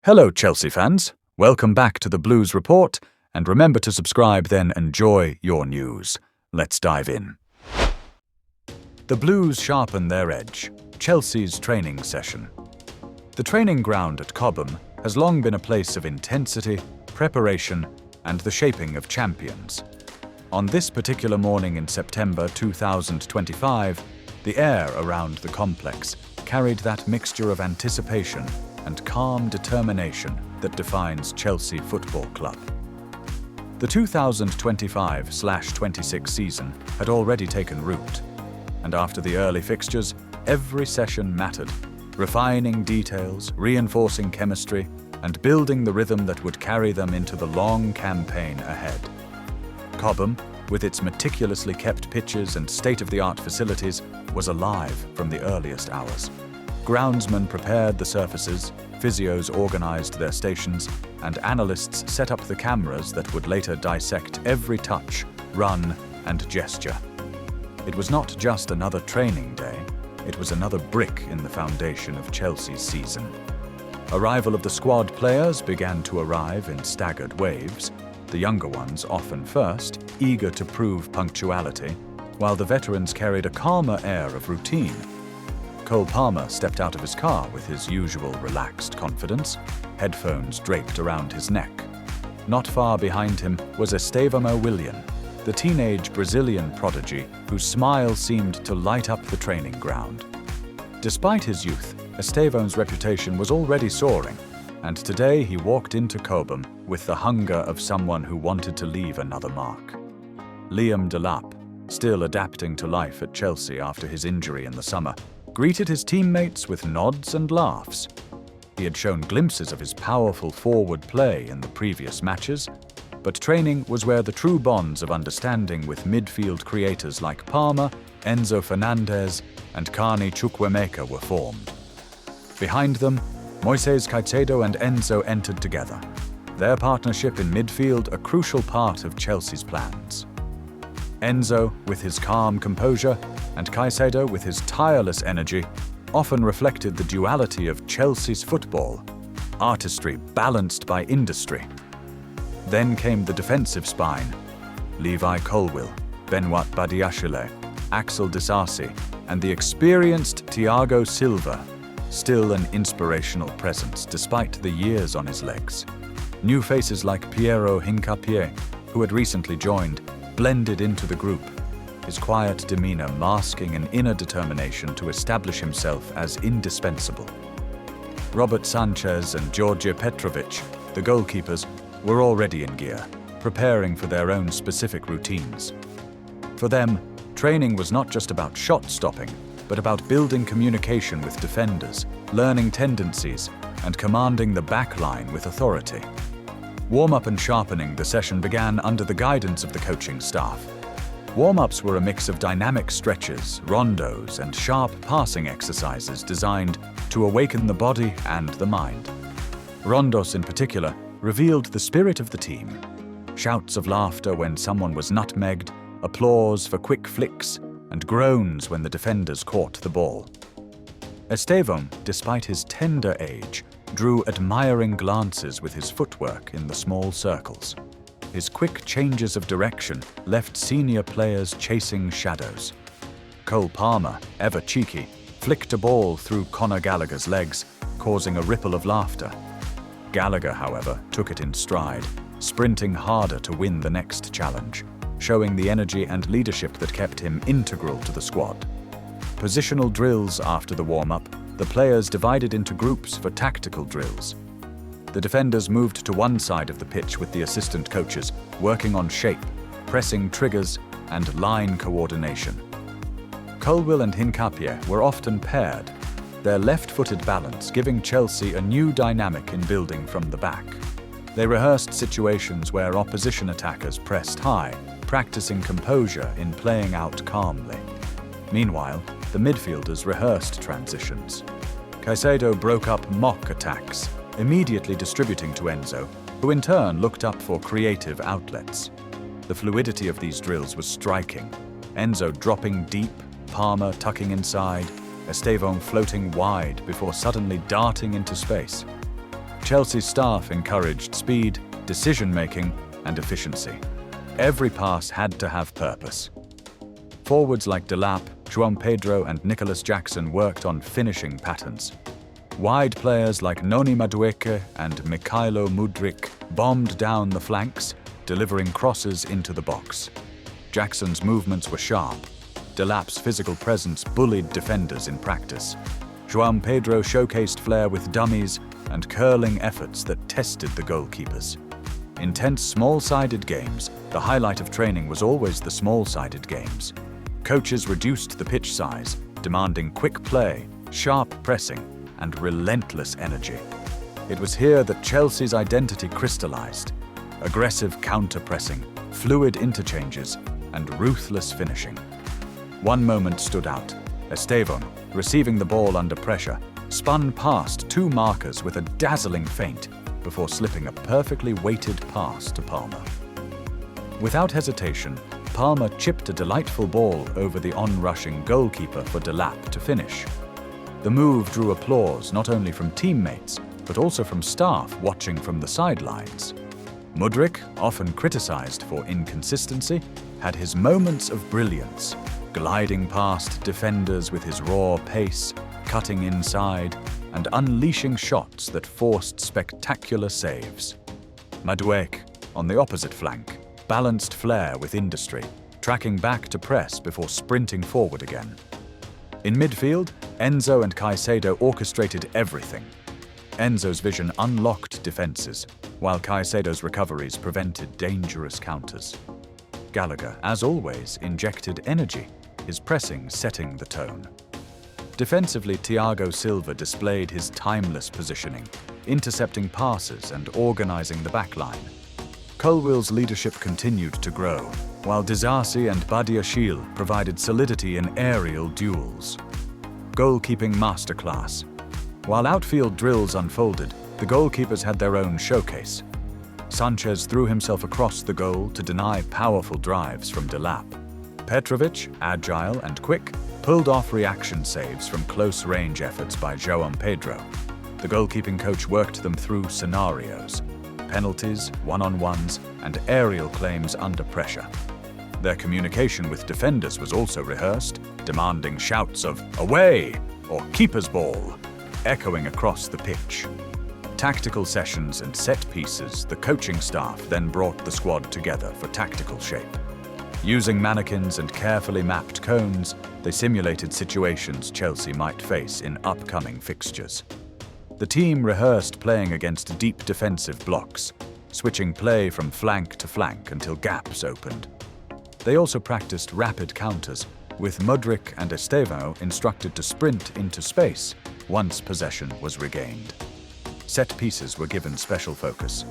Hello, Chelsea fans. Welcome back to the Blues Report, and remember to subscribe, then enjoy your news. Let's dive in. The Blues sharpen their edge. Chelsea's training session. The training ground at Cobham has long been a place of intensity, preparation, and the shaping of champions. On this particular morning in September 2025, the air around the complex carried that mixture of anticipation and calm determination that defines Chelsea Football Club. The 2025/26 season had already taken root, and after the early fixtures, every session mattered, refining details, reinforcing chemistry, and building the rhythm that would carry them into the long campaign ahead. Cobham, with its meticulously kept pitches and state-of-the-art facilities, was alive from the earliest hours. Groundsmen prepared the surfaces, physios organized their stations, and analysts set up the cameras that would later dissect every touch, run, and gesture. It was not just another training day, it was another brick in the foundation of Chelsea's season. Arrival of the squad players began to arrive in staggered waves, the younger ones often first, eager to prove punctuality, while the veterans carried a calmer air of routine. Cole Palmer stepped out of his car with his usual relaxed confidence, headphones draped around his neck. Not far behind him was Estevao, the teenage Brazilian prodigy whose smile seemed to light up the training ground. Despite his youth, Estevao's reputation was already soaring, and today he walked into Cobham with the hunger of someone who wanted to leave another mark. Liam Delap, still adapting to life at Chelsea after his injury in the summer, greeted his teammates with nods and laughs. He had shown glimpses of his powerful forward play in the previous matches, but training was where the true bonds of understanding with midfield creators like Palmer, Enzo Fernandez, and Carney Chukwuemeka were formed. Behind them, Moises Caicedo and Enzo entered together, their partnership in midfield a crucial part of Chelsea's plans. Enzo, with his calm composure, and Caicedo, with his tireless energy, often reflected the duality of Chelsea's football, artistry balanced by industry. Then came the defensive spine: Levi Colwill, Benoit Badiashile, Axel Disasi, and the experienced Thiago Silva, still an inspirational presence despite the years on his legs. New faces like Piero Hincapié, who had recently joined, blended into the group, his quiet demeanor masking an inner determination to establish himself as indispensable. Robert Sanchez and Georgia Petrovic, the goalkeepers, were already in gear, preparing for their own specific routines. For them, training was not just about shot stopping, but about building communication with defenders, learning tendencies, and commanding the back line with authority. Warm-up and sharpening the session began under the guidance of the coaching staff. Warm-ups were a mix of dynamic stretches, rondos, and sharp passing exercises designed to awaken the body and the mind. Rondos in particular revealed the spirit of the team. Shouts of laughter when someone was nutmegged, applause for quick flicks, and groans when the defenders caught the ball. Estevao, despite his tender age, drew admiring glances with his footwork in the small circles. His quick changes of direction left senior players chasing shadows. Cole Palmer, ever cheeky, flicked a ball through Conor Gallagher's legs, causing a ripple of laughter. Gallagher, however, took it in stride, sprinting harder to win the next challenge, showing the energy and leadership that kept him integral to the squad. Positional drills after the warm-up, the players divided into groups for tactical drills. The defenders moved to one side of the pitch with the assistant coaches, working on shape, pressing triggers, and line coordination. Colwill and Hincapié were often paired, their left-footed balance giving Chelsea a new dynamic in building from the back. They rehearsed situations where opposition attackers pressed high, practicing composure in playing out calmly. Meanwhile, the midfielders rehearsed transitions. Caicedo broke up mock attacks, immediately distributing to Enzo, who in turn looked up for creative outlets. The fluidity of these drills was striking. Enzo dropping deep, Palmer tucking inside, Estevao floating wide before suddenly darting into space. Chelsea's staff encouraged speed, decision-making, and efficiency. Every pass had to have purpose. Forwards like Delap, Joao Pedro, and Nicholas Jackson worked on finishing patterns. Wide players like Noni Madueke and Mikhailo Mudryk bombed down the flanks, delivering crosses into the box. Jackson's movements were sharp. Delap's physical presence bullied defenders in practice. Joao Pedro showcased flair with dummies and curling efforts that tested the goalkeepers. Intense small-sided games, the highlight of training was always the small-sided games. Coaches reduced the pitch size, demanding quick play, sharp pressing, and relentless energy. It was here that Chelsea's identity crystallized. Aggressive counter-pressing, fluid interchanges, and ruthless finishing. One moment stood out. Estevao, receiving the ball under pressure, spun past two markers with a dazzling feint before slipping a perfectly weighted pass to Palmer. Without hesitation, Palmer chipped a delightful ball over the on-rushing goalkeeper for Delap to finish. The move drew applause not only from teammates, but also from staff watching from the sidelines. Mudryk, often criticized for inconsistency, had his moments of brilliance, gliding past defenders with his raw pace, cutting inside, and unleashing shots that forced spectacular saves. Madueke, on the opposite flank, balanced flair with industry, tracking back to press before sprinting forward again. In midfield, Enzo and Caicedo orchestrated everything. Enzo's vision unlocked defenses, while Caicedo's recoveries prevented dangerous counters. Gallagher, as always, injected energy, his pressing setting the tone. Defensively, Thiago Silva displayed his timeless positioning, intercepting passes and organizing the backline. Colwill's leadership continued to grow, while Disasi and Badiashile provided solidity in aerial duels. Goalkeeping masterclass. While outfield drills unfolded, the goalkeepers had their own showcase. Sanchez threw himself across the goal to deny powerful drives from Delap. Petrovic, agile and quick, pulled off reaction saves from close-range efforts by Joao Pedro. The goalkeeping coach worked them through scenarios, penalties, one-on-ones, and aerial claims under pressure. Their communication with defenders was also rehearsed, demanding shouts of "away" or "keeper's ball," echoing across the pitch. Tactical sessions and set pieces, the coaching staff then brought the squad together for tactical shape. Using mannequins and carefully mapped cones, they simulated situations Chelsea might face in upcoming fixtures. The team rehearsed playing against deep defensive blocks, switching play from flank to flank until gaps opened. They also practiced rapid counters, with Mudryk and Estevao instructed to sprint into space once possession was regained. Set pieces were given special focus.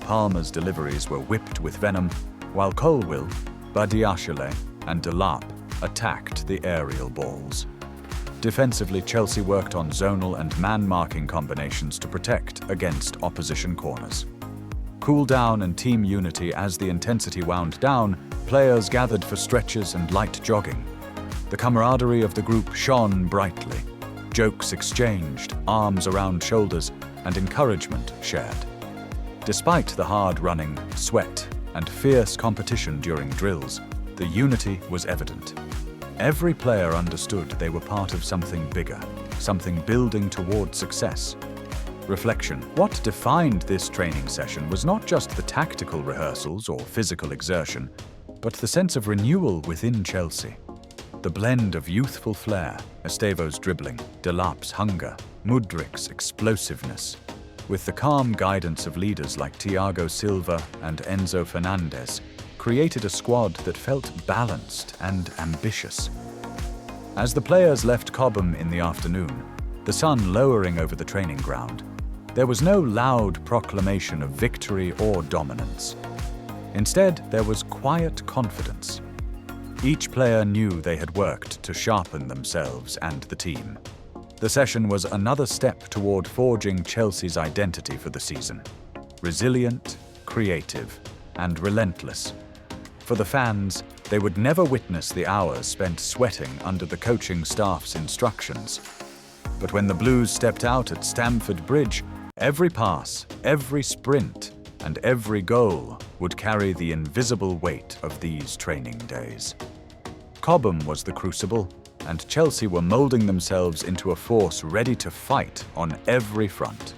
Palmer's deliveries were whipped with venom, while Colwill, Badiashile, and Delap attacked the aerial balls. Defensively, Chelsea worked on zonal and man-marking combinations to protect against opposition corners. Cool down and team unity. As the intensity wound down, players gathered for stretches and light jogging. The camaraderie of the group shone brightly. Jokes exchanged, arms around shoulders, and encouragement shared. Despite the hard running, sweat, and fierce competition during drills, the unity was evident. Every player understood they were part of something bigger, something building toward success. Reflection. What defined this training session was not just the tactical rehearsals or physical exertion, but the sense of renewal within Chelsea. The blend of youthful flair, Estevao's dribbling, Delap's hunger, Mudryk's explosiveness, with the calm guidance of leaders like Thiago Silva and Enzo Fernandez, created a squad that felt balanced and ambitious. As the players left Cobham in the afternoon, the sun lowering over the training ground, there was no loud proclamation of victory or dominance. Instead, there was quiet confidence. Each player knew they had worked to sharpen themselves and the team. The session was another step toward forging Chelsea's identity for the season. Resilient, creative, and relentless. For the fans, they would never witness the hours spent sweating under the coaching staff's instructions. But when the Blues stepped out at Stamford Bridge, Every pass, every sprint, and every goal would carry the invisible weight of these training days. Cobham was the crucible, and Chelsea were moulding themselves into a force ready to fight on every front.